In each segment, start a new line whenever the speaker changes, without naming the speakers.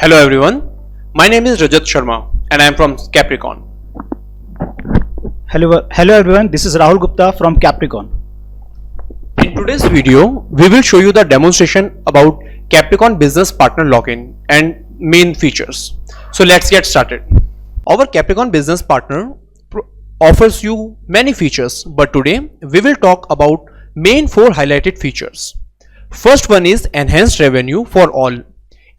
Hello everyone, my name is Rajat Sharma and I am from Capricorn.
Hello everyone, this is Rahul Gupta from Capricorn.
In today's video, we will show you the demonstration about Capricorn Business Partner Login and main features. So let's get started. Our Capricorn Business Partner offers you many features, but today we will talk about main 4 highlighted features. First one is enhanced revenue for all.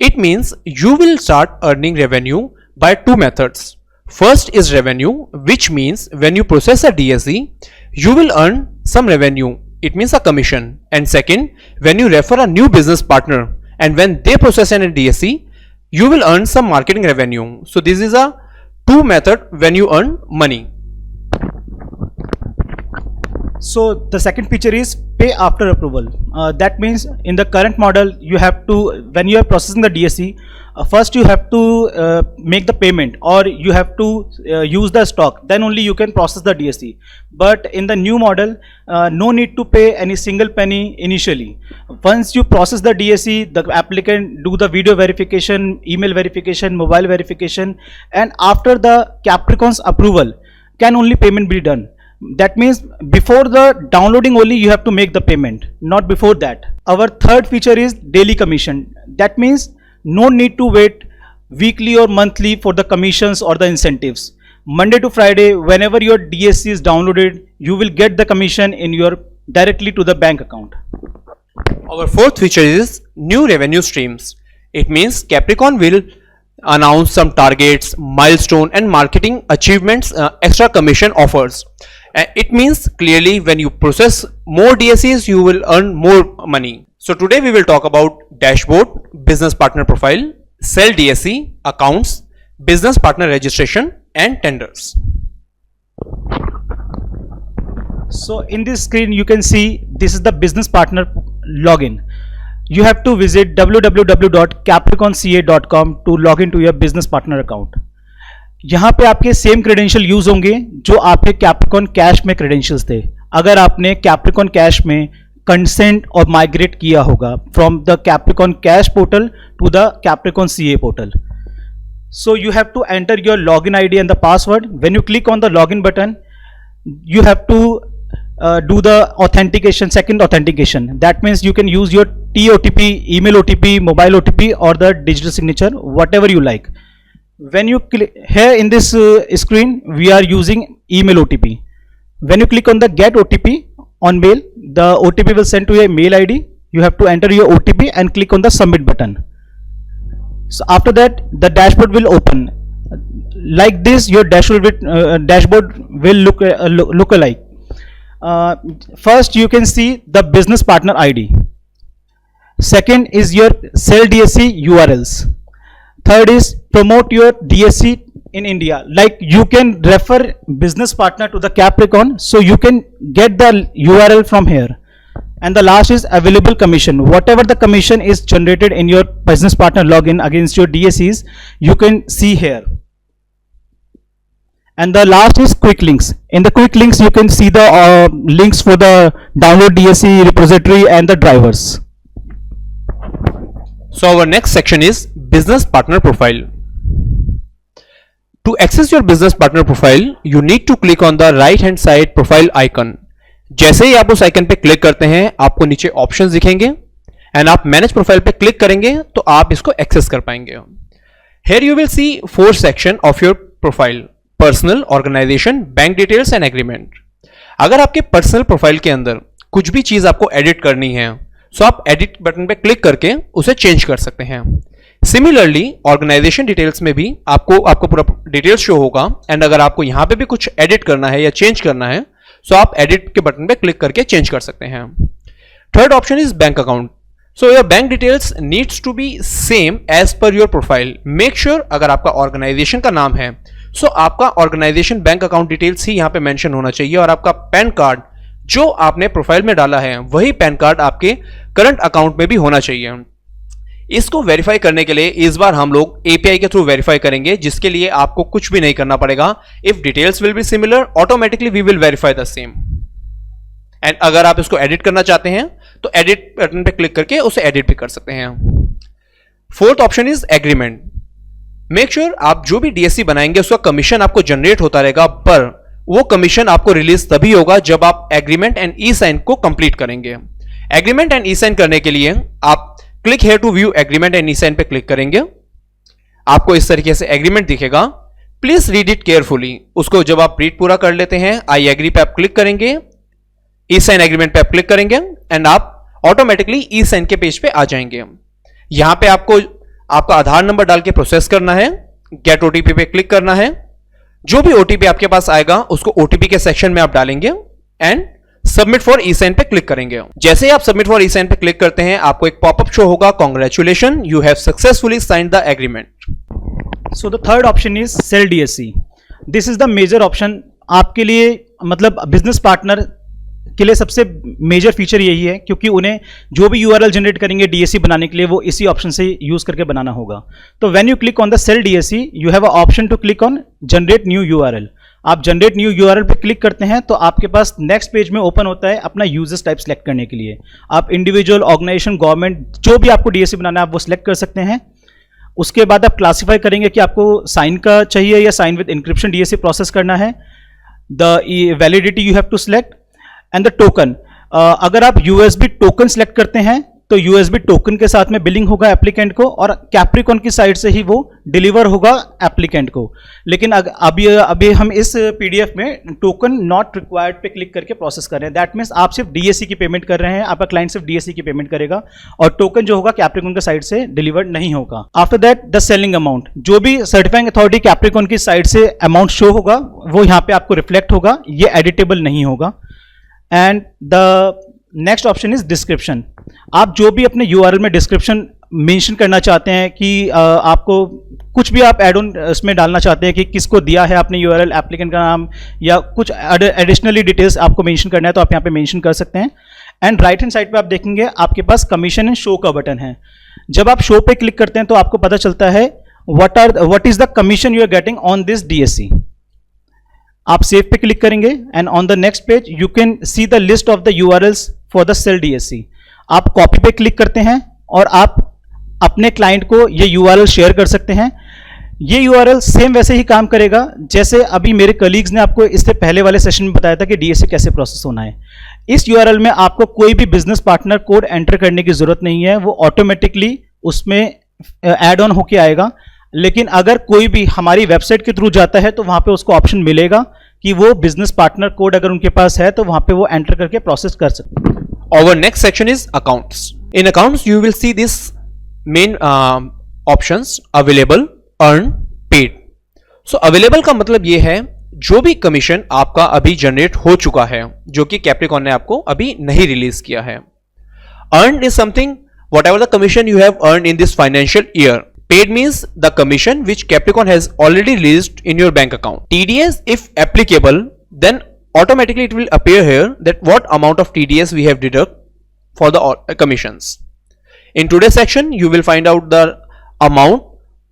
It means you will start earning revenue by 2 methods. First is revenue, which means when you process a DSE, you will earn some revenue. It means a commission. And second, when you refer a new business partner and when they process an DSE, you will earn some marketing revenue. So this is a 2 method when you earn money.
So the second feature is pay after approval. That means in the current model, you have to, when you are processing the DSE, first you have to make the payment or you have to use the stock, then only you can process the DSE. But in the new model, no need to pay any single penny initially. Once you process the DSE, the applicant do the video verification, email verification, mobile verification, and after the Capricorn's approval, can only payment be done. That means before the downloading only you have to make the payment, not before that. Our third feature is daily commission. That means no need to wait weekly or monthly for the commissions or the incentives. Monday to Friday, whenever your DSE is downloaded, you will get the commission in your directly to the bank account.
Our fourth feature is new revenue streams. It means Capricorn will announce some targets, milestone and marketing achievements, extra commission offers. It means clearly when you process more DSEs, you will earn more money. So today we will talk about dashboard, business partner profile, sell DSE, accounts, business partner registration and tenders.
So in this screen you can see this is the business partner login. You have to visit www.capricornca.com to log into your business partner account. यहाँ पे आपके same credential use होंगे जो आपके Capricorn cash में credentials थे. अगर आपने कैप्रिकॉर्न कैश में कंसेंट और माइग्रेट किया होगा from the Capricorn cash portal to the Capricorn CA portal. So you have to enter your login ID and the password. When you click on the login button, you have to do the authentication, second authentication. That means you can use your TOTP, email OTP, mobile OTP or the digital signature, whatever you like. When you click here in this screen, we are using email OTP. When you click on the get OTP on mail, the OTP will send to your mail ID. You have to enter your OTP and click on the submit button. So after that, the dashboard will open. Like this, your dashboard will look alike. First, you can see the business partner ID. Second is your sell DSE URLs. Third is promote your DSE in India. Like you can refer business partner to the Capricorn, so you can get the URL from here. And the last is available commission. Whatever the commission is generated in your business partner login against your DSEs, you can see here. And the last is quick links. In the quick links, you can see the links for the download DSE repository and the drivers.
So our next section is business partner profile. To access your business partner profile, you need to click on the right hand side profile icon. जैसे ही आप उस icon पे click करते हैं, आपको नीचे options दिखेंगे एंड आप मैनेज प्रोफाइल पे क्लिक करेंगे तो आप इसको एक्सेस कर पाएंगे. Here you will see 4 section of your profile: personal, organisation, bank details and agreement. अगर आपके पर्सनल प्रोफाइल के अंदर कुछ भी चीज आपको एडिट करनी है, सो आप एडिट बटन पे क्लिक करके उसे चेंज कर सकते हैं. सिमिलरली ऑर्गेनाइजेशन डिटेल्स में भी आपको पूरा डिटेल्स शो होगा एंड अगर आपको यहां पे भी कुछ एडिट करना है या चेंज करना है, सो आप एडिट के बटन पे क्लिक करके चेंज कर सकते हैं. Third option is bank account. So your bank details needs to be same as per your profile. Make sure अगर आपका ऑर्गेनाइजेशन का नाम है, सो आपका ऑर्गेनाइजेशन बैंक अकाउंट डिटेल्स ही यहां पे मेंशन होना चाहिए और आपका पैन कार्ड जो आपने प्रोफाइल में डाला है वही पैन कार्ड आपके करंट अकाउंट में भी होना चाहिए. इसको वेरीफाई करने के लिए इस बार हम लोग एपीआई के थ्रू वेरीफाई करेंगे, जिसके लिए आपको कुछ भी नहीं करना पड़ेगा. If details will be similar, automatically we will verify the same. And अगर आप इसको एडिट करना चाहते हैं तो एडिट बटन पे क्लिक करके उसे एडिट भी कर सकते हैं. Fourth option is agreement. Make sure आप जो भी डीएससी बनाएंगे उसका कमीशन आपको जनरेट होता रहेगा, पर वो कमीशन आपको रिलीज तभी होगा जब आप एग्रीमेंट एंड ई साइन को कंप्लीट करेंगे। एग्रीमेंट एंड ई साइन करने के लिए आप click here to view agreement and e sign पे क्लिक करेंगे। आपको इस तरीके से एग्रीमेंट दिखेगा, प्लीज रीड इट केयरफुली। उसको जब आप रीड पूरा कर लेते हैं, आई एग्री पे आप क्लिक करेंगे, ई साइन एग्रीमेंट पे आप क्लिक करेंगे एंड आप ऑटोमेटिकली ई साइन के पेज पे आ जाएंगे। यहां पे आपको आपका आधार नंबर डाल के प्रोसेस करना है, गेट ओटीपी पे क्लिक करना है। जो भी ओटीपी आपके पास आएगा उसको ओटीपी के सेक्शन में आप डालेंगे and submit for e sign पे क्लिक करेंगे। जैसे ही आप सबमिट फॉर ई साइन पे क्लिक करते हैं, आपको एक पॉपअप शो होगा, congratulation you have successfully signed the agreement.
So the third option is sell DSC. This is the major option आपके लिए, मतलब बिजनेस पार्टनर के लिए सबसे मेजर फीचर यही है, क्योंकि उन्हें जो भी URL जनरेट करेंगे DSC बनाने के लिए वो इसी ऑप्शन से यूज करके बनाना होगा। तो when you click on the cell DSC you have a option to click on generate new URL। आप जनरेट न्यू URL पे क्लिक करते हैं तो आपके पास नेक्स्ट पेज में ओपन होता है अपना यूजर्स टाइप सेलेक्ट करने के लिए। आप इंडिविजुअल, ऑर्गेनाइजेशन, गवर्नमेंट, जो भी आपको DSC बनाना है आप वो सिलेक्ट कर सकते हैं। उसके बाद आप क्लासीफाई करेंगे कि आपको साइन का चाहिए या sign with encryption DSC process करना है। The validity you have to select and the token. अगर आप USB टोकन सेलेक्ट करते हैं तो USB टोकन के साथ में बिलिंग होगा एप्लीकेंट को, और कैप्रिकॉन की साइड से ही वो डिलीवर होगा एप्लीकेंट को। लेकिन अभी हम इस PDF में टोकन नॉट रिक्वायर्ड पे क्लिक करके प्रोसेस कर रहे हैं। दैट मीन्स आप सिर्फ DSC की पेमेंट कर रहे हैं, आपका क्लाइंट सिर्फ DSC की पेमेंट करेगा और टोकन जो होगा कैप्रिकॉन की साइड से डिलीवर्ड नहीं होगा। After that the selling amount, जो भी सर्टिफाइंग अथॉरिटी कैप्रिकॉन की साइड से अमाउंट शो होगा वो यहाँ पे आपको रिफ्लेक्ट होगा, ये एडिटेबल नहीं होगा। And the next option is description. आप जो भी अपने URL में डिस्क्रिप्शन मेंशन करना चाहते हैं कि आपको कुछ भी आप एड ऑन इसमें डालना चाहते हैं कि किसको दिया है आपने URL, एप्लीकेंट का नाम या कुछ एडिशनली डिटेल्स आपको मेंशन करना है तो आप यहाँ पे मेंशन कर सकते हैं। एंड राइट हैंड साइड पे आप देखेंगे आपके पास कमीशन एंड शो का बटन है। जब आप शो पे क्लिक करते हैं तो आपको पता चलता है what is the commission you are getting on this DSC। आप सेव पे क्लिक करेंगे and on the next page you can see the list of the URLs for the cell DSC। आप कॉपी पे क्लिक करते हैं और आप अपने क्लाइंट को ये URL शेयर कर सकते हैं। ये URL सेम वैसे ही काम करेगा जैसे अभी मेरे कलीग्स ने आपको इससे पहले वाले सेशन में बताया था कि DSC कैसे प्रोसेस होना है। इस URL में आपको कोई भी बिजनेस पार्टनर कोड एंटर करने की जरूरत नहीं है, वो ऑटोमेटिकली उसमें ऐड ऑन होके आएगा। लेकिन अगर कोई भी हमारी वेबसाइट के थ्रू जाता है तो वहां पे उसको ऑप्शन मिलेगा कि वो बिजनेस पार्टनर कोड अगर उनके पास है तो वहां पे वो एंटर करके प्रोसेस कर सकते हैं।
Our next section is accounts. In accounts, you will see this main options available, earn, paid. So available का मतलब ये है जो भी कमीशन आपका अभी जनरेट हो चुका है, जो कि कैप्रिकॉन ने आपको अभी नहीं रिलीज किया है। Earned is something whatever the commission you have earned in this financial year. Paid means the commission which Capricorn has already released in your bank account. TDS, if applicable, then automatically it will appear here that what amount of TDS we have deduct for the commissions. In today's section you will find out the amount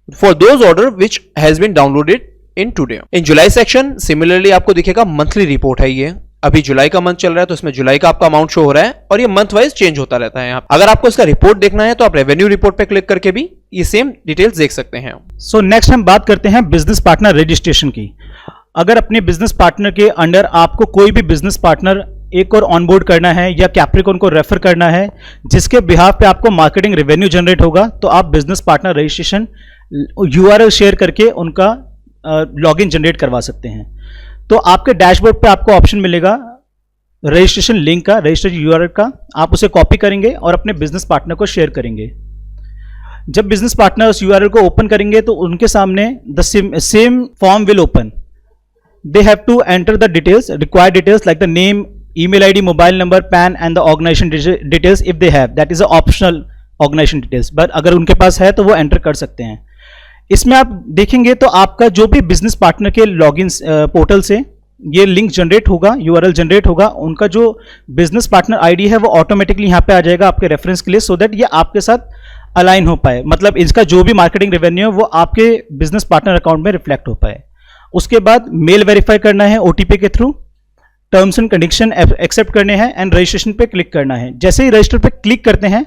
for those order which has been downloaded in today. In July section similarly आपको दिखेगा monthly report है। ये अभी जुलाई का month चल रहा है तो इसमें जुलाई का आपका अमाउंट शो हो रहा है और ये मंथ वाइज चेंज होता रहता है। अगर आपको इसका रिपोर्ट देखना है तो आप रेवेन्यू रिपोर्ट पे क्लिक करके भी ये सेम डिटेल्स देख सकते हैं।
सो नेक्स्ट हम बात करते हैं बिजनेस पार्टनर रजिस्ट्रेशन की। अगर अपने बिजनेस पार्टनर के अंडर आपको कोई भी बिजनेस पार्टनर एक और ऑनबोर्ड करना है या कैप्रिकॉन को रेफर करना है जिसके बिहाफ पे आपको मार्केटिंग रेवेन्यू जनरेट होगा, तो आप business partner registration URL share करके उनका लॉगिन जनरेट करवा सकते हैं। तो आपके डैशबोर्ड पे आपको ऑप्शन मिलेगा रजिस्ट्रेशन लिंक का, रजिस्ट्रेशन URL का। आप उसे कॉपी करेंगे और अपने बिजनेस पार्टनर को शेयर करेंगे। जब बिजनेस पार्टनर उस URL को ओपन करेंगे तो उनके सामने the same form will open. They have to enter the details, required details like the name, email ID, mobile number, PAN and the organisation details if they have, that is a optional organisation details, but अगर उनके पास है तो वो enter कर सकते हैं। इसमें आप देखेंगे तो आपका जो भी बिजनेस पार्टनर के लॉगिन पोर्टल से ये लिंक जनरेट होगा, URL जनरेट होगा, उनका जो बिजनेस पार्टनर ID है वो ऑटोमेटिकली यहाँ पे आ जाएगा आपके रेफरेंस के लिए, सो दैट ये आपके साथ अलाइन हो पाए, मतलब इसका जो भी मार्केटिंग रेवेन्यू है वो आपके बिजनेस पार्टनर अकाउंट में रिफ्लेक्ट हो पाए। उसके बाद मेल वेरीफाई करना है OTP के through, terms and condition accept करने हैं एंड रजिस्ट्रेशन पे क्लिक करना है। जैसे ही रजिस्टर पे क्लिक करते हैं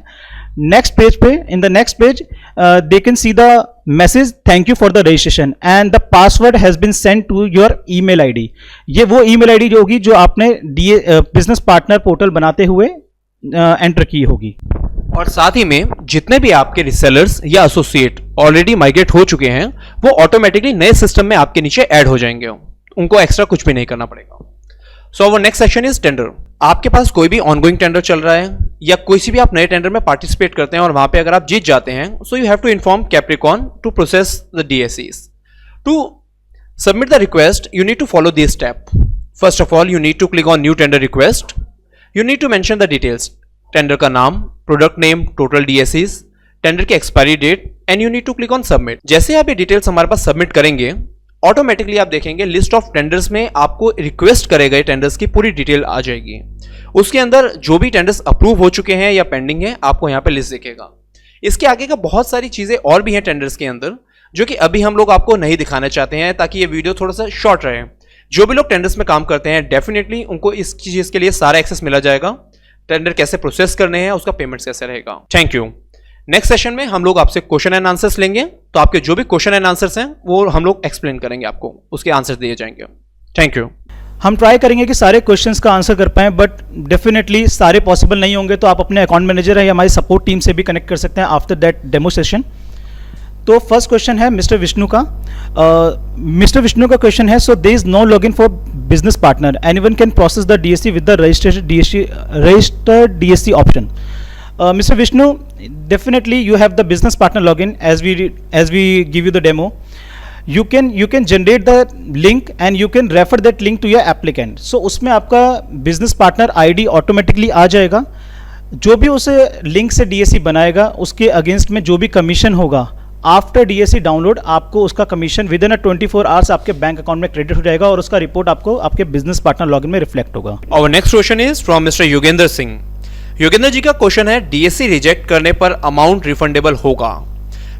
नेक्स्ट पेज पे, in the next page they can see the message thank you for the registration and the password has been send to your email ID. ये वो ईमेल आईडी जो होगी जो आपने बिजनेस पार्टनर पोर्टल बनाते हुए enter की होगी।
और साथ ही में जितने भी आपके रिसेलर्स या एसोसिएट ऑलरेडी माइग्रेट हो चुके हैं वो ऑटोमेटिकली नए सिस्टम में आपके नीचे ऐड हो जाएंगे, उनको एक्स्ट्रा कुछ भी नहीं करना पड़ेगा। So our next section is tender. आपके पास कोई भी ऑनगोइंग टेंडर चल रहा है या कोई सी भी आप नए टेंडर में पार्टिसिपेट करते हैं और वहां पे अगर आप जीत जाते हैं, so you have to inform Capricorn to process the DSCs। To submit the request you need to follow this step. First of all you need to click on new tender request. You need to mention the details, tender का नाम, product name, total DSCs, tender की expiry date and you need to click on submit. जैसे आप ये details हमारे पास submit करेंगे automatically आप देखेंगे लिस्ट ऑफ टेंडर्स में आपको रिक्वेस्ट करे गए टेंडर्स की पूरी डिटेल आ जाएगी। उसके अंदर जो भी टेंडर्स अप्रूव हो चुके हैं या पेंडिंग है आपको यहाँ पे लिस्ट दिखेगा। इसके आगे का बहुत सारी चीजें और भी हैं टेंडर्स के अंदर जो कि अभी हम लोग आपको नहीं दिखाना चाहते हैं ताकि ये वीडियो थोड़ा सा शॉर्ट रहे। जो भी लोग टेंडर्स में काम करते हैं डेफिनेटली उनको इस चीज के लिए सारा एक्सेस मिला जाएगा, टेंडर कैसे प्रोसेस करने हैं, उसका पेमेंट कैसे रहेगा। Thank you. नेक्स्ट सेशन में हम लोग आपसे क्वेश्चन एंड आंसर्स लेंगे, तो आपके जो भी क्वेश्चन एंड आंसर्स हैं वो हम लोग एक्सप्लेन करेंगे, आपको उसके आंसर्स दिए जाएंगे। Thank you.
हम ट्राई करेंगे कि सारे क्वेश्चंस का आंसर कर पाएं, बट डेफिनेटली सारे पॉसिबल नहीं होंगे, तो आप अपने अकाउंट मैनेजर या हमारी सपोर्ट टीम से भी कनेक्ट कर सकते हैं आफ्टर दैट डेमो सेशन। तो फर्स्ट क्वेश्चन है मिस्टर विष्णु का। मिस्टर विष्णु का क्वेश्चन है, so there is no login for business partner, anyone can process the DSC with the registered DSC option. Mr. Vishnu, definitely you have the business partner login as we give you the demo. You can generate the link and you can refer that link to your applicant. So उसमें आपका business partner ID automatically आ जाएगा। जो भी उसे link से DSC बनाएगा उसके against में जो भी कमीशन होगा आफ्टर DSC डाउनलोड आपको उसका कमीशन विद इन 24 आवर्स आपके बैंक अकाउंट में क्रेडिट हो जाएगा और उसका रिपोर्ट आपको आपके बिजनेस पार्टनर लॉगिन में रिफ्लेक्ट होगा।
Our next question is from mister Yogendra Singh. Yogendra ji का क्वेश्चन है, DSC रिजेक्ट करने पर अमाउंट रिफंडेबल होगा?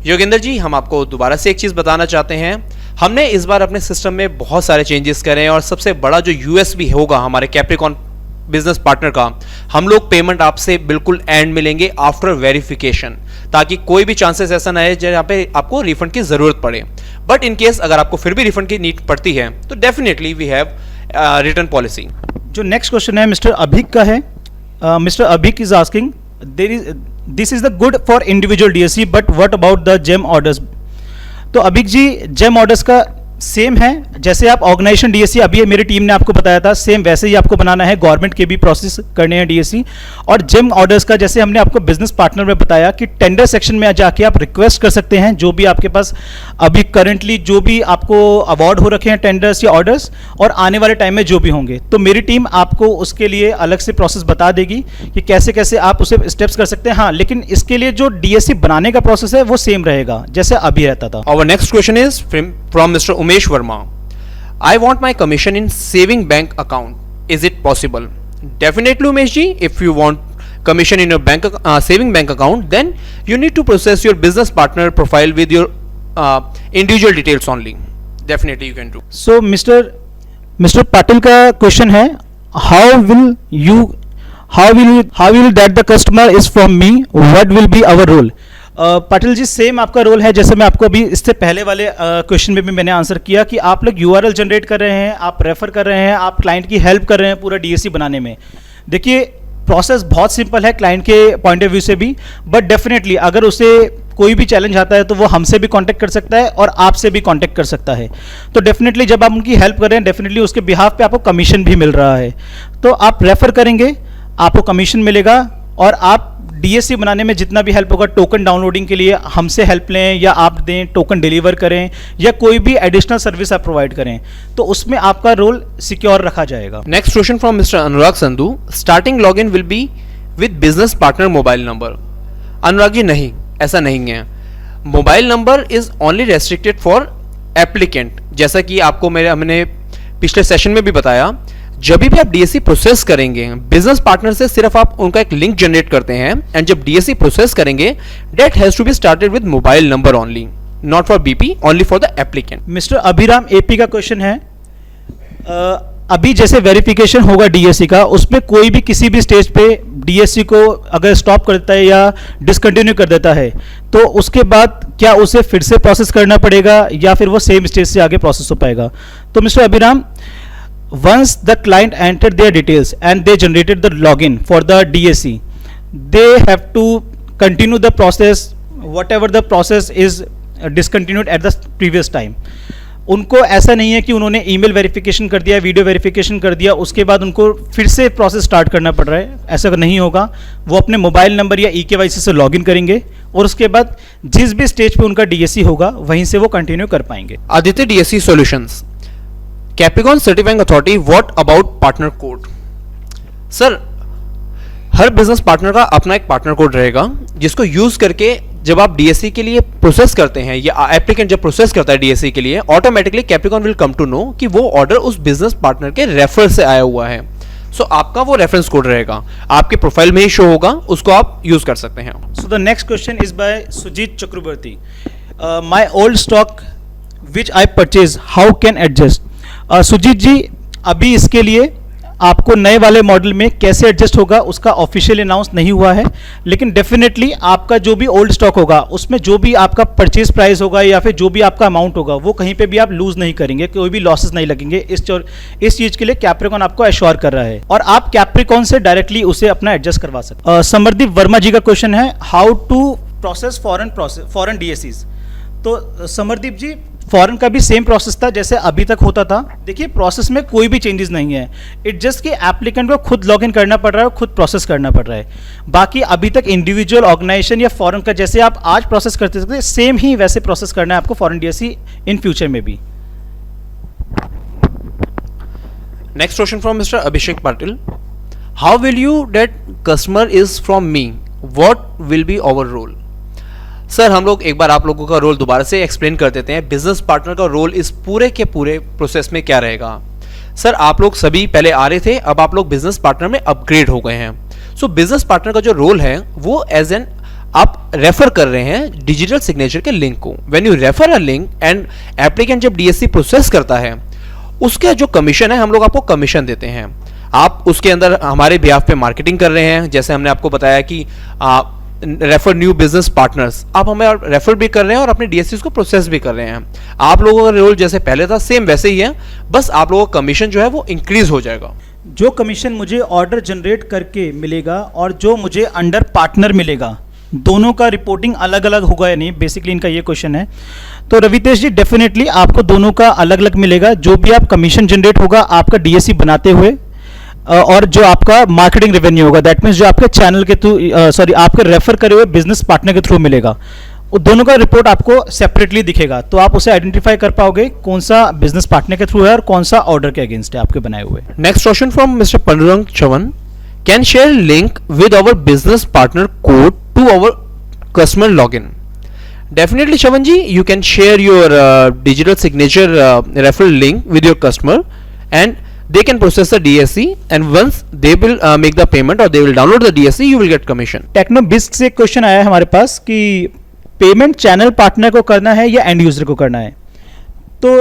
योगेंद्र जी, हम आपको दोबारा से एक चीज बताना चाहते हैं, हमने इस बार अपने सिस्टम में बहुत सारे चेंजेस करे हैं और सबसे बड़ा जो USP होगा हमारे कैप्रिकॉन बिजनेस पार्टनर का, हम लोग पेमेंट आपसे बिल्कुल एंड मिलेंगे आफ्टर वेरिफिकेशन, ताकि कोई भी चांसेस ऐसा ना है जहाँ पे आपको रिफंड की जरूरत पड़े। बट इन केस अगर आपको फिर भी रिफंड की नीड पड़ती है तो definitely we have return policy.
जो नेक्स्ट क्वेश्चन है मिस्टर अभिक का है। Mr. Abhik is asking, this is the good for individual DSC, but what about the GEM orders? तो अभिक जी, GEM orders का सेम है जैसे आप ऑर्गेनाइजेशन DSC अभी मेरी टीम ने आपको बताया था, सेम वैसे ही आपको बनाना है। गवर्नमेंट के भी प्रोसेस करने हैं DSC। और GEM ऑर्डर्स का जैसे हमने आपको बिजनेस पार्टनर में बताया कि टेंडर सेक्शन में जाके आप रिक्वेस्ट कर सकते हैं जो भी आपके पास अभी करंटली जो भी आपको अवार्ड हो रखे हैं टेंडर्स या ऑर्डर्स, और आने वाले टाइम में जो भी होंगे, तो मेरी टीम आपको उसके लिए अलग से प्रोसेस बता देगी कि कैसे कैसे आप उसे स्टेप्स कर सकते हैं। हाँ, लेकिन इसके लिए जो DSC बनाने का प्रोसेस है वो सेम रहेगा जैसे अभी रहता था।
Our next question is from Mr. Umesh Verma. I want my commission in saving bank account. Is it possible? Definitely, Umesh ji. If you want commission in your saving bank account, then you need to process your business partner profile with your individual details only. Definitely, you can do.
So, Mr. Patil का question है, how will that the customer is from me? What will be our role? Patil ji, same आपका role है जैसे मैं आपको अभी इससे पहले वाले क्वेश्चन में भी मैंने आंसर किया कि आप लोग URL जनरेट कर रहे हैं, आप रेफर कर रहे हैं, आप क्लाइंट की हेल्प कर रहे हैं पूरा DSC बनाने में। देखिए, प्रोसेस बहुत सिंपल है क्लाइंट के पॉइंट ऑफ व्यू से भी, बट डेफिनेटली अगर उसे कोई भी चैलेंज आता है तो वो हमसे भी कांटेक्ट कर सकता है और आपसे भी कांटेक्ट कर सकता है। तो डेफिनेटली जब आप उनकी हेल्प कर रहे हैं, डेफिनेटली उसके बिहाफ पे आपको कमीशन भी मिल रहा है। तो आप रेफर करेंगे, आपको कमीशन मिलेगा, और आप DSC बनाने में जितना भी हेल्प होगा, टोकन डाउनलोडिंग के लिए हमसे हेल्प लें या आप दें, टोकन डिलीवर करें या कोई भी एडिशनल सर्विस आप प्रोवाइड करें, तो उसमें आपका रोल सिक्योर रखा जाएगा।
Next question from mister Anurag Sandhu. Starting login will be with business partner mobile number. Anurag ji, नहीं, ऐसा नहीं है। Mobile number is only restricted for applicant. जैसा कि आपको हमने पिछले सेशन में भी बताया, जब भी आप DSC प्रोसेस करेंगे बिजनेस पार्टनर से सिर्फ आप उनका एक लिंक जनरेट करते हैं, एंड जब DSC प्रोसेस करेंगे that has to be started with mobile number only, not for BP, only for the applicant.
Mister Abhiram AP का क्वेश्चन है, अभी जैसे वेरिफिकेशन होगा डीएससी का, उसमें कोई भी किसी भी स्टेज पे डीएससी को अगर स्टॉप कर देता है या डिसकंटिन्यू कर देता है, तो उसके बाद क्या उसे फिर से प्रोसेस करना पड़ेगा या फिर वो सेम स्टेज से आगे प्रोसेस हो पाएगा? तो mister Abhiram, once the client entered their details and they generated the login for the DSC, they have to continue the process whatever the process is discontinued at the previous time. उनको ऐसा नहीं है कि उन्होंने email verification कर दिया, video verification कर दिया, उसके बाद उनको फिर से प्रोसेस स्टार्ट करना पड़ रहा है, ऐसा नहीं होगा। वो अपने मोबाइल नंबर या eKYC से लॉगिन करेंगे और उसके बाद जिस भी स्टेज पे उनका डीएससी होगा वहीं से वो कंटिन्यू कर पाएंगे।
Aditya DSC solutions, Capricorn certifying authority, what about partner code? Sir, her business partner का अपना एक पार्टनर कोड रहेगा जिसको यूज करके जब आप डीएससी के लिए प्रोसेस करते हैं या एप्लीकेंट जब प्रोसेस करता है डीएससी के लिए, automatically Capricorn will come to know कि वो ऑर्डर उस बिजनेस पार्टनर के रेफर से आया हुआ है। सो आपका वो रेफरेंस कोड रहेगा, आपके प्रोफाइल में ही शो होगा, उसको आप यूज कर सकते हैं।
So the next question is by Sujeet Chakraborty, my old stock which I purchase how can adjust? Sujeet ji, अभी इसके लिए आपको नए वाले मॉडल में कैसे एडजस्ट होगा उसका ऑफिशियल अनाउंस नहीं हुआ है, लेकिन डेफिनेटली आपका जो भी ओल्ड स्टॉक होगा उसमें जो भी आपका परचेज प्राइस होगा या फिर जो भी आपका अमाउंट होगा वो कहीं पे भी आप लूज नहीं करेंगे, कोई भी लॉसेस नहीं लगेंगे। इस चीज के लिए कैप्रिकॉन आपको एश्योर कर रहा है और आप कैप्रिकॉन से डायरेक्टली उसे अपना एडजस्ट करवा सकते। समरदीप वर्मा जी का क्वेश्चन है, हाउ टू प्रोसेस फॉरेन डीएससीज? तो समरदीप जी, फॉरेन का भी सेम प्रोसेस था जैसे अभी तक होता था। देखिए, प्रोसेस में कोई भी चेंजेस नहीं है, इट जस्ट कि एप्लीकेंट को खुद लॉगिन करना पड़ रहा है और खुद प्रोसेस करना पड़ रहा है। बाकी अभी तक इंडिविजुअल ऑर्गेनाइजेशन या फॉरेन का जैसे आप आज प्रोसेस करते थे सेम ही वैसे प्रोसेस करना है आपको फॉरेन डीएससी इन फ्यूचर में भी।
Next question from mister Abhishek Patil, how will you date customer is from me, what will be our role? Sir, हम लोग एक बार आप लोगों का रोल दोबारा से एक्सप्लेन कर देते हैं। बिजनेस पार्टनर का रोल इस पूरे के पूरे प्रोसेस में क्या रहेगा? सर, आप लोग सभी पहले आ रहे थे, अब आप लोग बिजनेस पार्टनर में अपग्रेड हो गए हैं। सो बिजनेस पार्टनर का जो रोल है वो एज एन आप रेफर कर रहे हैं डिजिटल सिग्नेचर के लिंक को। When you refer a link and applicant जब डीएससी प्रोसेस करता है उसका जो कमीशन है हम लोग आपको कमीशन देते हैं। आप उसके अंदर हमारे बिहाफ पे मार्केटिंग कर रहे हैं, जैसे हमने आपको बताया कि रेफर न्यू बिजनेस पार्टनर्स, आप हमें रेफर भी कर रहे हैं और अपने डीएससी को प्रोसेस भी कर रहे हैं। आप लोगों का रोल जैसे पहले था सेम वैसे ही है, बस आप लोगों का कमीशन जो है वो इंक्रीज हो जाएगा।
जो कमीशन मुझे ऑर्डर जनरेट करके मिलेगा और जो मुझे अंडर पार्टनर मिलेगा, दोनों का रिपोर्टिंग अलग अलग होगा या नहीं, बेसिकली इनका ये क्वेश्चन है। तो रवितेश जी, डेफिनेटली आपको दोनों का अलग अलग मिलेगा। जो भी आप कमीशन जनरेट होगा आपका डीएससी बनाते हुए और जो आपका मार्केटिंग रेवेन्यू होगा, दैट मीन्स जो आपके चैनल के थ्रू आपके रेफर करे हुए बिजनेस पार्टनर के थ्रू मिलेगा, वो दोनों का रिपोर्ट आपको सेपरेटली दिखेगा। तो आप उसे आइडेंटिफाई कर पाओगे कौन सा बिजनेस पार्टनर के थ्रू है और कौन सा ऑर्डर के अगेंस्ट है आपके बनाए हुए।
Next question from mister Pandurang Chavan, can share link with our business partner code to our customer login? Definitely Chavan ji, you can share your digital signature referral link with your customer and they can process the DSC and once they will make the payment or they will download the DSC, you will get commission.
Techno Bisk से question आया है हमारे पास कि payment channel partner को करना है या and user को करना है? तो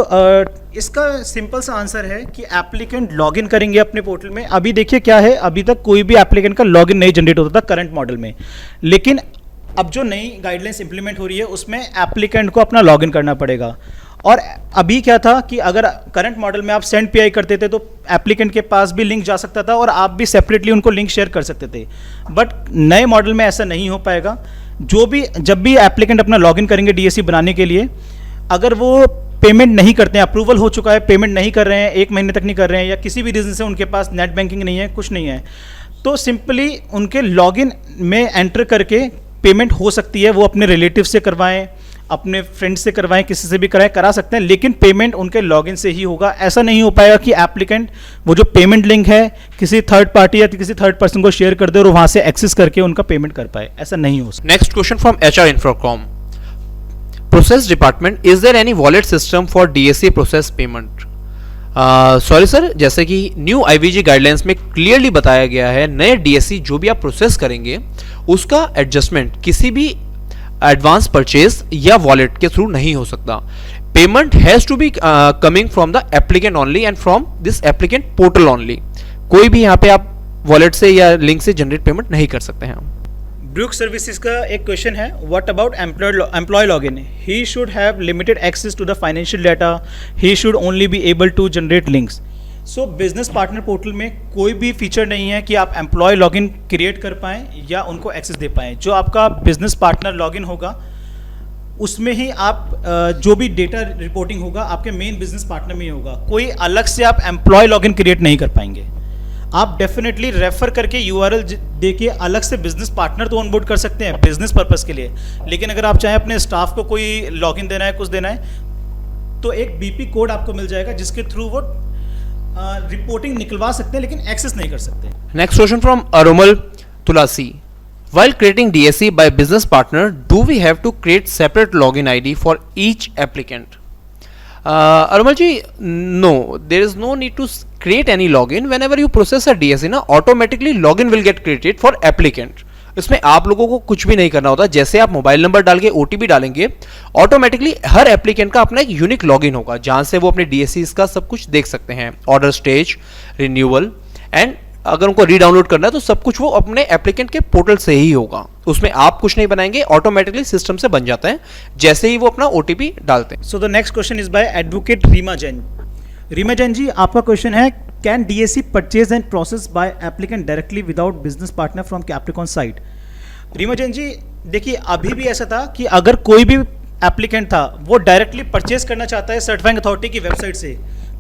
इसका सिंपल सा आंसर है कि एप्लीकेंट लॉगिन करेंगे अपने पोर्टल में। अभी देखिए क्या है, अभी तक कोई भी एप्लीकेंट का लॉगिन नहीं जनरेट होता था करंट मॉडल में, लेकिन अब जो नई गाइडलाइंस इंप्लीमेंट हो रही है उसमें एप्लीकेंट को अपना लॉगिन करना पड़ेगा। और अभी क्या था कि अगर करंट मॉडल में आप सेंड पीआई करते थे तो एप्लीकेंट के पास भी लिंक जा सकता था और आप भी सेपरेटली उनको लिंक शेयर कर सकते थे, बट नए मॉडल में ऐसा नहीं हो पाएगा। जब भी एप्लीकेंट अपना लॉगिन करेंगे डीएससी बनाने के लिए, अगर वो पेमेंट नहीं करते हैं, अप्रूवल हो चुका है, पेमेंट नहीं कर रहे हैं, 1 महीने तक नहीं कर रहे हैं या किसी भी रीज़न से उनके पास नेट बैंकिंग नहीं है, कुछ नहीं है, तो सिंपली उनके लॉगिन में एंटर करके पेमेंट हो सकती है। वो अपने रिलेटिव से करवाएं, अपने फ्रेंड से करवाएं, किसी से भी कराएं, करा सकते हैं, लेकिन पेमेंट उनके लॉगिन से ही होगा। ऐसा नहीं हो पाएगा कि एप्लीकेंट वो जो पेमेंट लिंक है किसी थर्ड पार्टी या किसी थर्ड पर्सन को शेयर कर दे और वहां से एक्सेस करके उनका पेमेंट कर पाए, ऐसा नहीं हो सकता।
Next question from HR Infocom, process department, is there any wallet system for DSC process payment? Sorry sir, जैसे कि न्यू IVG गाइडलाइंस में क्लियरली बताया गया है, नए DSC जो भी आप प्रोसेस करेंगे उसका एडजस्टमेंट किसी भी एडवांस परचेज या वॉलेट के थ्रू नहीं हो सकता। Payment has to be coming from the applicant only and from this applicant portal only. कोई भी यहाँ पे आप वॉलेट से या लिंक से जनरेट पेमेंट नहीं कर सकते हैं।
ब्रूक सर्विसेज का एक क्वेश्चन है, what about employ login? He should have limited access to the financial data, he should only be able to generate links. So business partner portal में कोई भी फीचर नहीं है कि आप एम्प्लॉय लॉगिन क्रिएट कर पाएँ या उनको एक्सेस दे पाएँ। जो आपका बिजनेस पार्टनर लॉगिन होगा उसमें ही आप जो भी डेटा रिपोर्टिंग होगा आपके मेन बिजनेस पार्टनर में ही होगा। कोई अलग से आप एम्प्लॉय लॉगिन क्रिएट नहीं कर पाएंगे। आप डेफिनेटली रेफर करके यूआरएल देके अलग से बिजनेस पार्टनर तो ऑनबोर्ड कर सकते हैं बिजनेस पर्पस के लिए, लेकिन अगर आप चाहें अपने स्टाफ को कोई लॉगिन देना है, कुछ देना है, तो एक बीपी कोड आपको मिल जाएगा जिसके थ्रू वो रिपोर्टिंग निकलवा सकते हैं, लेकिन एक्सेस नहीं कर सकते।
Next question from Aromal Tulsi, while creating DSC by business partner, do we have to create separate login ID for each applicant? Arumal ji, no, there is no need to create any login. Whenever you process a DSC ना, automatically login will get created for applicant. इसमें आप लोगों को कुछ भी नहीं करना होता। जैसे आप मोबाइल नंबर डाल के OTP डालेंगे, ऑटोमेटिकली हर एप्लीकेंट का अपना एक यूनिक लॉगिन होगा जहां से वो अपने DSCs का सब कुछ देख सकते हैं, ऑर्डर स्टेज, रिन्यूअल, एंड अगर उनको रीडाउनलोड करना है तो सब कुछ वो अपने एप्लीकेंट के पोर्टल से ही होगा। उसमें आप कुछ नहीं बनाएंगे, ऑटोमेटिकली सिस्टम से बन जाता है जैसे ही वो अपना OTP डालते हैं।
So the next question is by advocate Reema Jain. Reema Jain ji, आपका क्वेश्चन है, can DSC purchase and process by applicant directly without business partner from Capricorn site? Reema Jain ji, देखिए अभी भी ऐसा था कि अगर कोई भी एप्लीकेंट था वो डायरेक्टली परचेज करना चाहता है सर्टिफाइंग अथॉरिटी की वेबसाइट से,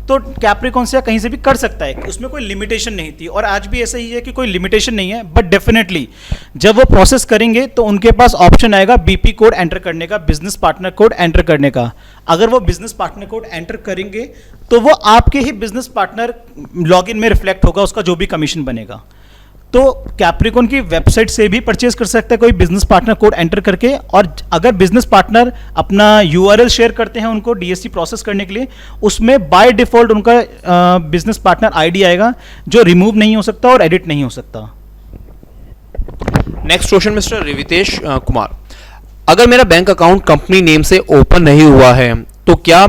तो कैप्रिकॉन से कहीं से भी कर सकता है, उसमें कोई लिमिटेशन नहीं थी, और आज भी ऐसा ही है कि कोई लिमिटेशन नहीं है। बट डेफिनेटली जब वो प्रोसेस करेंगे तो उनके पास ऑप्शन आएगा बीपी कोड एंटर करने का, बिजनेस पार्टनर कोड एंटर करने का। अगर वो बिजनेस पार्टनर कोड एंटर करेंगे तो वो आपके ही बिजनेस पार्टनर लॉगिन में रिफ्लेक्ट होगा, उसका जो भी कमीशन बनेगा। तो कैप्रिकॉन की वेबसाइट से भी परचेज कर सकता है कोई बिजनेस पार्टनर कोड एंटर करके, और अगर बिजनेस पार्टनर अपना यूआरएल शेयर करते हैं उनको डीएससी प्रोसेस करने के लिए, उसमें बाय डिफॉल्ट उनका बिजनेस पार्टनर आईडी आएगा जो रिमूव नहीं हो सकता और एडिट नहीं हो सकता।
नेक्स्ट क्वेश्चन मिस्टर रिवितेश कुमार, अगर मेरा बैंक अकाउंट कंपनी नेम से ओपन नहीं हुआ है तो क्या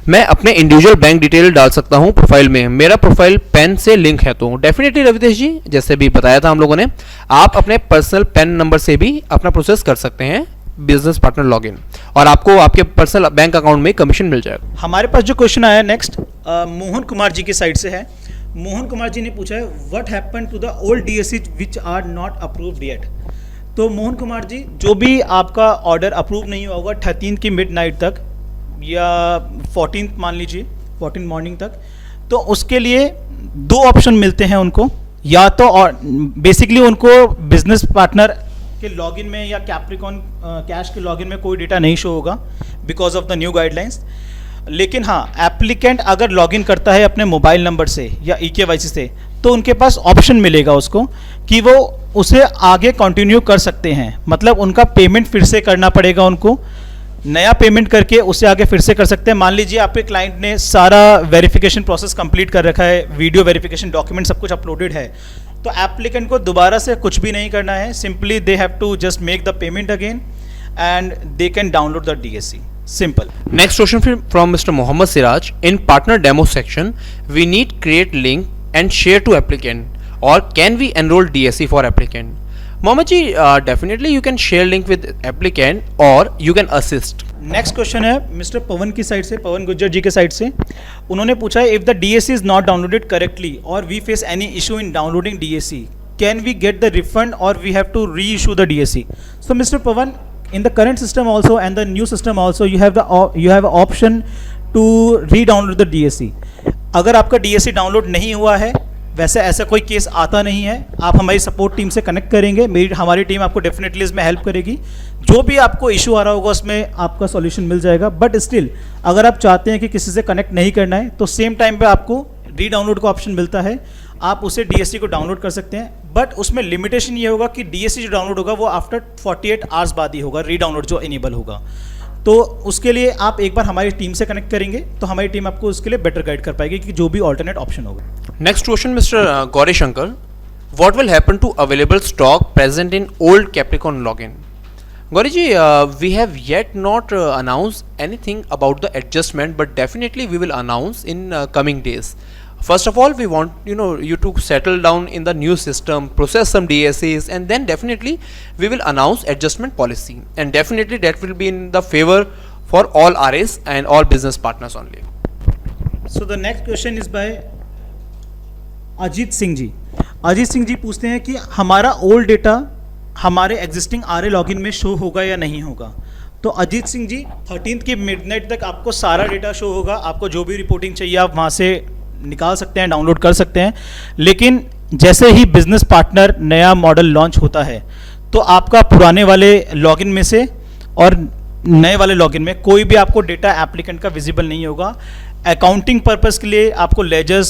मैं अपने इंडिविजुअल बैंक डिटेल डाल सकता हूं प्रोफाइल में? मेरा प्रोफाइल पैन से लिंक है तो डेफिनेटली रवितेश जी, जैसे भी बताया था हम लोगों ने, आप अपने पर्सनल पैन नंबर से भी अपना प्रोसेस कर सकते हैं बिजनेस पार्टनर लॉगिन, और आपको आपके पर्सनल बैंक अकाउंट में कमीशन मिल जाएगा।
हमारे पास जो क्वेश्चन आया नेक्स्ट मोहन कुमार जी की साइड से है। मोहन कुमार जी ने पूछा है, what happen to the old DSC which are not approved yet? तो मोहन कुमार जी, जो भी आपका ऑर्डर अप्रूव नहीं हुआ होगा 13 की मिडनाइट तक या 14 मान लीजिए 14 मॉर्निंग तक, तो उसके लिए दो ऑप्शन मिलते हैं उनको, या तो और बेसिकली उनको बिजनेस पार्टनर के लॉगिन में या कैप्रिकॉन कैश के लॉगिन में कोई डेटा नहीं शो होगा because of the new guidelines. लेकिन हाँ, एप्लीकेंट अगर लॉगिन करता है अपने मोबाइल नंबर से या EKYC से, तो उनके पास ऑप्शन मिलेगा उसको कि वो उसे आगे कंटिन्यू कर सकते हैं। मतलब उनका पेमेंट फिर से करना पड़ेगा, उनको नया पेमेंट करके उसे आगे फिर से कर सकते हैं। मान लीजिए आपके क्लाइंट ने सारा वेरिफिकेशन प्रोसेस कंप्लीट कर रखा है, वीडियो वेरिफिकेशन, डॉक्यूमेंट सब कुछ अपलोडेड है, तो एप्लीकेंट को दोबारा से कुछ भी नहीं करना है, simply they have to just make the payment again and they can download the DSC, simple.
Next question from Mr. Mohammed Siraj, in partner demo section we need create link and share to applicant, or can we enroll DSC for applicant? Mohammed ji, definitely you can share link with applicant or you can assist.
Next question है mister पवन की side से, पवन गुज्जर जी के side से। उन्होंने पूछा है, if the DSC is not downloaded correctly और we face any issue in downloading DSC, can we get the refund और we have to reissue the DSC? So mister Pawan, in the current system also and the new system also you have option to re-download the DSC. अगर आपका DSC download नहीं हुआ है, वैसे ऐसा कोई case आता नहीं है, आप हमारी सपोर्ट टीम से कनेक्ट करेंगे, हमारी टीम आपको डेफिनेटली इसमें हेल्प करेगी। जो भी आपको इशू आ रहा होगा उसमें आपका सॉल्यूशन मिल जाएगा। बट स्टिल अगर आप चाहते हैं कि किसी से कनेक्ट नहीं करना है तो सेम टाइम पे आपको री डाउनलोड का ऑप्शन मिलता है, आप उसे DSC को डाउनलोड कर सकते हैं। बट उसमें लिमिटेशन ये होगा कि DSC जो डाउनलोड होगा वो आफ्टर 48 आवर्स बाद ही होगा, री डाउनलोड जो इनेबल होगा। तो उसके लिए आप एक बार हमारी टीम से कनेक्ट करेंगे तो हमारी टीम आपको उसके लिए बेटर गाइड कर पाएगी कि जो भी ऑल्टरनेट ऑप्शन होगा।
Next question mister Gauri Shankar, what will happen to available stock present in old Capricorn login? Gauri ji, we have yet not announced anything about the adjustment, but definitely we will announce in coming days. First of all, we want you to settle down in the new system, process some DSAs, and then definitely we will announce adjustment policy, and definitely that will be in the favor for all RAs and all business partners only.
So the next question is by Ajit Singh ji. Ajit Singh ji पूछते हैं कि हमारा old data हमारे existing RA login में show होगा या नहीं होगा. तो अजीत सिंह जी 13th की मिडनाइट तक आपको सारा डेटा शो होगा. आपको जो भी रिपोर्टिंग चाहिए आप वहाँ से निकाल सकते हैं, डाउनलोड कर सकते हैं. लेकिन जैसे ही बिजनेस पार्टनर नया मॉडल लॉन्च होता है तो आपका पुराने वाले लॉगिन में से और नए वाले लॉगिन में कोई भी आपको डेटा एप्लीकेंट का विजिबल नहीं होगा. अकाउंटिंग पर्पस के लिए आपको लेजर्स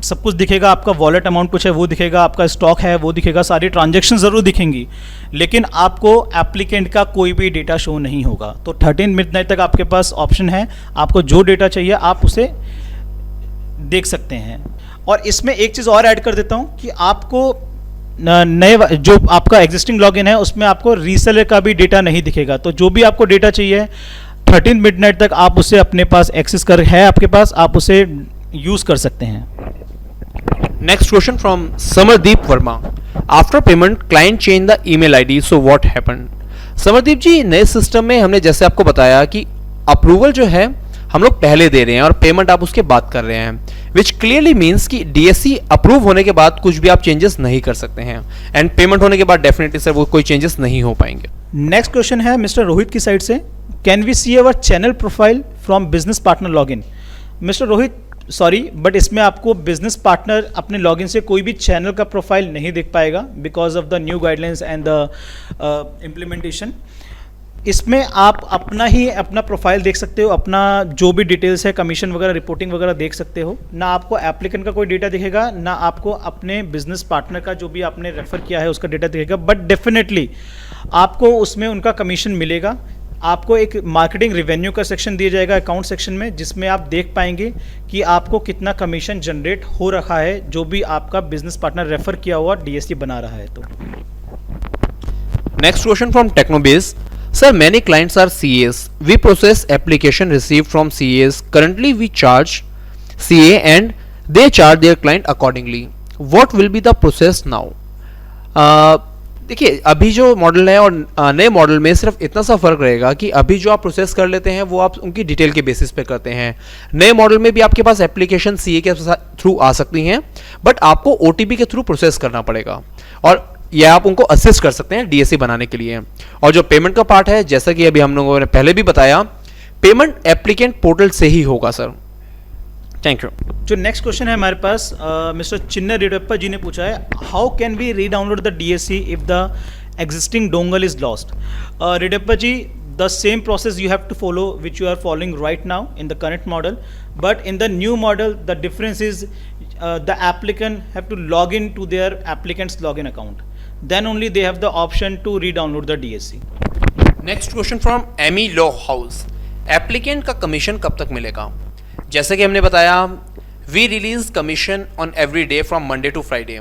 सब कुछ दिखेगा, आपका वॉलेट अमाउंट कुछ है वो दिखेगा, आपका स्टॉक है वो दिखेगा, सारी ट्रांजैक्शन ज़रूर दिखेंगी, लेकिन आपको एप्लीकेंट का कोई भी डेटा शो नहीं होगा. तो 13 मिडनाइट तक आपके पास ऑप्शन है, आपको जो डेटा चाहिए आप उसे देख सकते हैं. और इसमें एक चीज़ और ऐड कर देता हूँ कि आपको नए जो आपका एग्जिस्टिंग लॉगिन है उसमें आपको रीसेलर का भी डेटा नहीं दिखेगा. तो जो भी आपको डेटा चाहिए 13 मिडनाइट तक आप उसे अपने पास एक्सेस कर है आपके पास, आप उसे यूज कर सकते हैं.
Next question from Samardeep Verma. After payment client change the email ID, so what happened? Samardeep ji, नए सिस्टम में हमने जैसे आपको बताया कि अप्रूवल जो है हम लोग पहले दे रहे हैं और पेमेंट आप उसके बाद कर रहे हैं, विच क्लियरली मीन्स कि डीएससी अप्रूव होने के बाद कुछ भी आप चेंजेस नहीं कर सकते हैं, एंड पेमेंट होने के बाद डेफिनेटली सर वो कोई चेंजेस नहीं हो पाएंगे.
नेक्स्ट क्वेश्चन है मिस्टर रोहित की साइड से. Can we see our channel profile from business partner login? Mister Rohit, sorry but इसमें आपको बिजनेस पार्टनर अपने लॉगिन से कोई भी चैनल का प्रोफाइल नहीं देख पाएगा because of the new guidelines and the implementation. इसमें आप अपना प्रोफाइल देख सकते हो, अपना जो भी डिटेल्स है कमीशन वगैरह रिपोर्टिंग वगैरह देख सकते हो. ना आपको एप्लीकेंट का कोई डेटा दिखेगा, ना आपको अपने बिजनेस पार्टनर का जो भी आपने रेफर किया है उसका डेटा दिखेगा, बट डेफिनेटली आपको उसमें उनका कमीशन मिलेगा. आपको एक मार्केटिंग रिवेन्यू का सेक्शन दिया जाएगा अकाउंट सेक्शन में, जिसमें आप देख पाएंगे कि आपको कितना कमीशन जनरेट हो रहा है जो भी आपका बिजनेस पार्टनर रेफर किया हुआ डीएससी बना रहा है. तो
next question from Technobase. Sir, many clients are CAs. We process application received from CAs. Currently, we charge CA and they charge their client accordingly. What will be the process now? देखिए, अभी जो model है और नए model में सिर्फ इतना सा फर्क रहेगा कि अभी जो आप प्रोसेस कर लेते हैं वो आप उनकी डिटेल के बेसिस पे करते हैं. नए मॉडल में भी आपके पास एप्लीकेशन CA के थ्रू आ सकती हैं, बट आपको OTP के थ्रू प्रोसेस करना पड़ेगा और या आप उनको असिस्ट कर सकते हैं डीएससी बनाने के लिए. और जो पेमेंट का पार्ट है, जैसा कि अभी हम लोगों ने पहले भी बताया, पेमेंट एप्लीकेंट पोर्टल से ही होगा सर. Thank you.
जो नेक्स्ट क्वेश्चन है हमारे पास मिस्टर चिन्ना रेड्डप्पा जी ने पूछा है, how can we redownload the DSC if the existing dongle is lost? Reddappa ji, the same process you have to follow which you are following right now in the current model, but in the new model the difference is the applicant have to log in to their applicant's login account, then only they have the option to re-download the DSC.
Next question from Amy law house. Applicant का commission कब तक मिलेगा? जैसे कि हमने बताया, we release commission on every day from Monday to Friday.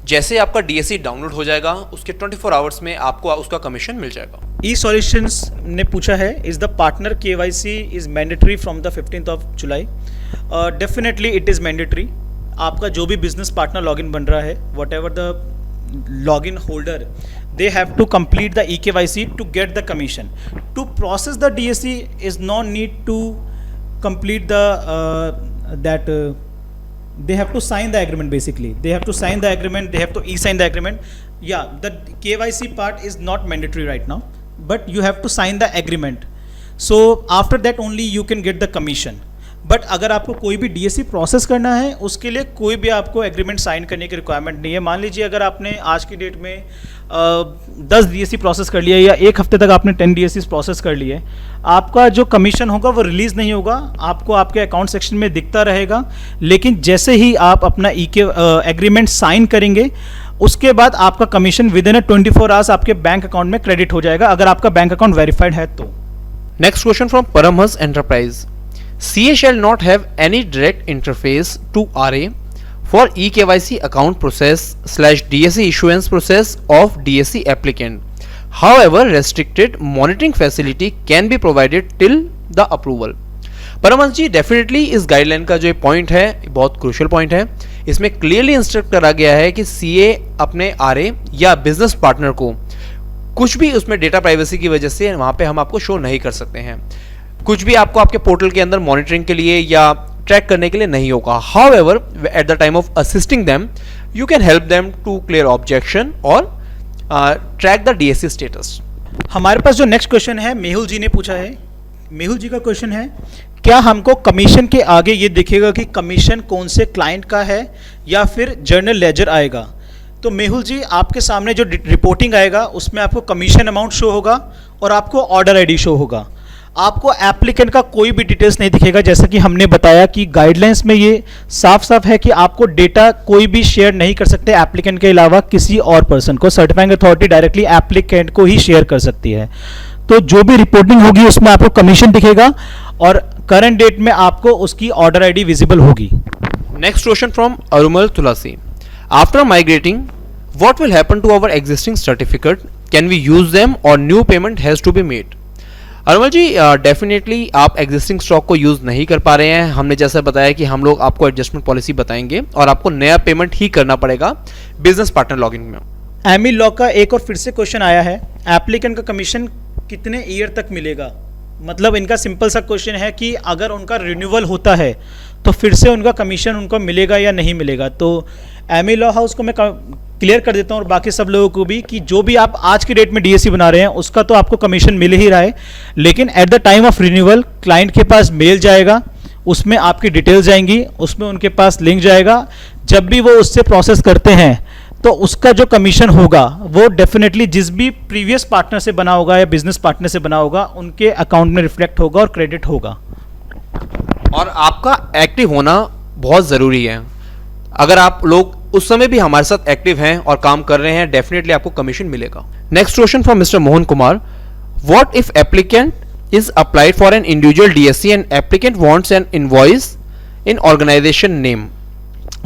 जैसे आपका डीएससी डाउनलोड हो जाएगा उसके 24 आवर्स में आपको उसका कमीशन मिल जाएगा.
ई सॉल्यूशंस ने पूछा है, is the partner KYC is mandatory from the 15th of July? Definitely it is mandatory. आपका जो भी बिजनेस पार्टनर लॉगिन बन रहा है, what ever the login holder, they have to complete the eKYC to get the commission. To process the DSC is no need to complete the they have to sign the agreement. Basically they have to sign the agreement, they have to e-sign the agreement. Yeah, the KYC part is not mandatory right now, but you have to sign the agreement. So after that only you can get the commission. But अगर आपको कोई भी DSC process करना है उसके लिए कोई भी आपको एग्रीमेंट साइन करने की रिक्वायरमेंट नहीं है. मान लीजिए अगर आपने आज की डेट में 10 डीएससी प्रोसेस कर लिया या एक हफ्ते तक आपने 10 डीएससी प्रोसेस कर लिए, आपका जो कमीशन होगा वो रिलीज़ नहीं होगा, आपको आपके अकाउंट सेक्शन में दिखता रहेगा. लेकिन जैसे ही आप अपना एग्रीमेंट साइन करेंगे उसके बाद आपका कमीशन विद इन 24 आवर्स आपके बैंक अकाउंट में क्रेडिट हो जाएगा, अगर आपका बैंक अकाउंट वेरीफाइड है तो.
Next question from Paramhans enterprise. CA shall not have any direct interface to RA for eKYC account process / DSC issuance process of DSC applicant. However, restricted monitoring facility can be provided till the approval. Paramhans ji, definitely इस guideline का जो point है बहुत crucial point है। इसमें clearly instruct करा गया है कि सीए अपने आरए या बिजनेस पार्टनर को कुछ भी उसमें डेटा प्राइवेसी की वजह से वहां पे हम आपको शो नहीं कर सकते हैं, कुछ भी आपको आपके पोर्टल के अंदर मॉनिटरिंग के लिए या ट्रैक करने के लिए नहीं होगा। However, at the time of assisting them you can help them to clear objection और ट्रैक द डीएससी स्टेटस।
हमारे पास जो नेक्स्ट क्वेश्चन है मेहुल जी ने पूछा है। मेहुल जी का क्वेश्चन है, क्या हमको कमीशन के आगे ये दिखेगा कि कमीशन कौन से क्लाइंट का है या फिर जर्नल लेजर आएगा? तो मेहुल जी, आपके सामने जो रिपोर्टिंग आएगा उसमें आपको कमीशन अमाउंट शो होगा और आपको ऑर्डर आईडी शो होगा। आपको एप्लीकेंट का कोई भी डिटेल्स नहीं दिखेगा। जैसा कि हमने बताया कि गाइडलाइंस में ये साफ साफ है कि आपको डेटा कोई भी शेयर नहीं कर सकते एप्लीकेंट के अलावा किसी और पर्सन को। सर्टिफाइंग अथॉरिटी डायरेक्टली एप्लीकेंट को ही शेयर कर सकती है। तो जो भी रिपोर्टिंग होगी उसमें आपको कमीशन दिखेगा और करंट डेट में आपको उसकी ऑर्डर आईडी विजिबल होगी।
Next question from Arumal Tulsi, after migrating what will happen to our existing certificate, can we use them और new payment has to be made? Arumal ji, definitely आप एग्जिस्टिंग स्टॉक को use नहीं कर पा रहे हैं। हमने जैसा बताया कि हम लोग आपको एडजस्टमेंट पॉलिसी बताएंगे और आपको नया पेमेंट ही करना पड़ेगा बिजनेस पार्टनर लॉगिन में।
एमी लॉ का एक और फिर से क्वेश्चन आया है, एप्लीकेंट का कमीशन कितने ईयर तक मिलेगा? मतलब इनका सिंपल सा क्वेश्चन है कि अगर उनका रिन्यूअल होता है तो फिर से उनका कमीशन उनको मिलेगा या नहीं मिलेगा। तो एमी लॉ हाउस को मैं क्लियर कर देता हूँ और बाकी सब लोगों को भी कि जो भी आप आज की डेट में डीएससी बना रहे हैं उसका तो आपको कमीशन मिल ही रहा है, लेकिन eight the time of renewal client के पास मेल जाएगा, उसमें आपकी डिटेल्स जाएंगी, उसमें उनके पास लिंक जाएगा। जब भी वो उससे प्रोसेस करते हैं तो उसका जो कमीशन होगा वो डेफिनेटली जिस भी प्रीवियस पार्टनर से बना होगा या बिजनेस पार्टनर से बना होगा उनके अकाउंट में रिफ्लेक्ट होगा और क्रेडिट होगा।
और आपका एक्टिव होना बहुत ज़रूरी है। अगर आप लोग उस समय भी हमारे साथ एक्टिव हैं और काम कर रहे हैं, डेफिनेटली आपको कमीशन मिलेगा। Next question from mister Mohan Kumar, what if applicant is applied for an individual DSC and applicant wants an invoice in organisation name?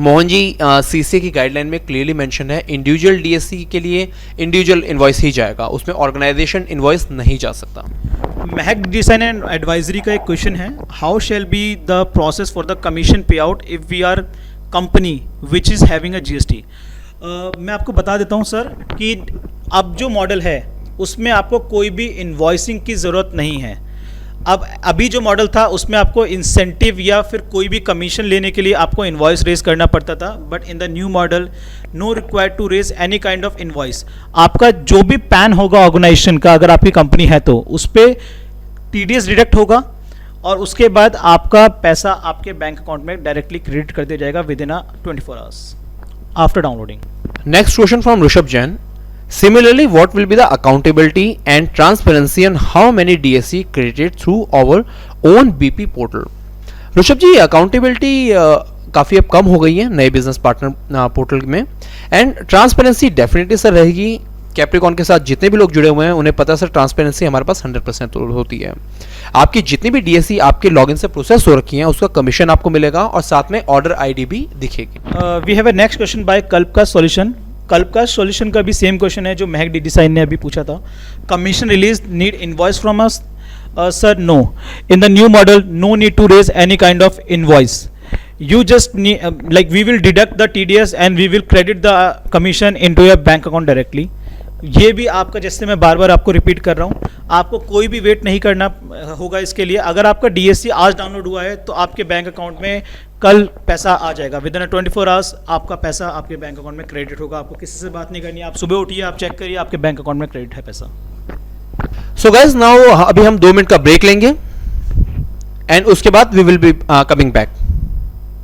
Mohan ji, CCA की गाइडलाइन में क्लियरली मेंशन है इंडिविजुअल डीएससी के लिए इंडिविजुअल इनवॉइस ही जाएगा, उसमें organisation invoice नहीं जा सकता।
महक डिजाइन एंड एडवाइजरी का एक क्वेश्चन है, how shall be the process for the commission payout if we are company which is having a GST? मैं आपको बता देता हूँ सर कि अब जो मॉडल है उसमें आपको कोई भी इन्वॉइसिंग की ज़रूरत नहीं है। अब अभी जो मॉडल था उसमें आपको इंसेंटिव या फिर कोई भी कमीशन लेने के लिए आपको इनवॉइस रेज करना पड़ता था, but in the new model no required to raise any kind of invoice. आपका जो भी पैन होगा ऑर्गेनाइजेशन का, अगर आपकी कंपनी है तो उस पर टीडीएस डिडक्ट होगा और उसके बाद आपका पैसा आपके बैंक अकाउंट में डायरेक्टली क्रेडिट कर दिया जाएगा with in 24 hours after downloading.
Next question from Rishabh Jain, similarly what will be the accountability and transparency on how many DSC credited through our own BP portal? Rishabh ji, accountability काफ़ी अब कम हो गई है नए बिजनेस पार्टनर पोर्टल में, एंड ट्रांसपेरेंसी डेफिनेटली सर रहेगी। Capricorn के साथ जितने भी लोग जुड़े हुए हैं उन्हें पता है सर, ट्रांसपेरेंसी हमारे पास 100% होती है। आपकी जितनी भी डीएससी आपके लॉगिन से प्रोसेस हो रखी हैं उसका कमीशन आपको मिलेगा और साथ में ऑर्डर आईडी भी दिखेगी।
We have a next question by Kalp का सॉल्यूशन। कल्प का सॉल्यूशन का भी सेम क्वेश्चन है जो महक डी डिसाइन ने अभी पूछा था। Commission release need invoice from us? Sir no, in the new model no need to raise any kind of invoice. You just need like we will deduct the TDS and we will credit the commission into your bank account directly. ये भी आपका, जैसे मैं बार बार आपको repeat कर रहा हूँ, आपको कोई भी वेट नहीं करना होगा इसके लिए। अगर आपका डीएससी आज डाउनलोड हुआ है तो आपके बैंक अकाउंट में कल पैसा आ जाएगा, विद इन 24 आवर्स आपका पैसा आपके बैंक अकाउंट में क्रेडिट होगा। आपको किसी से बात नहीं करनी है, आप सुबह उठिए, आप चेक करिए, आपके बैंक अकाउंट में क्रेडिट है पैसा।
सो गाइस, नाउ अभी हम 2 मिनट का ब्रेक लेंगे एंड उसके बाद we will be coming back.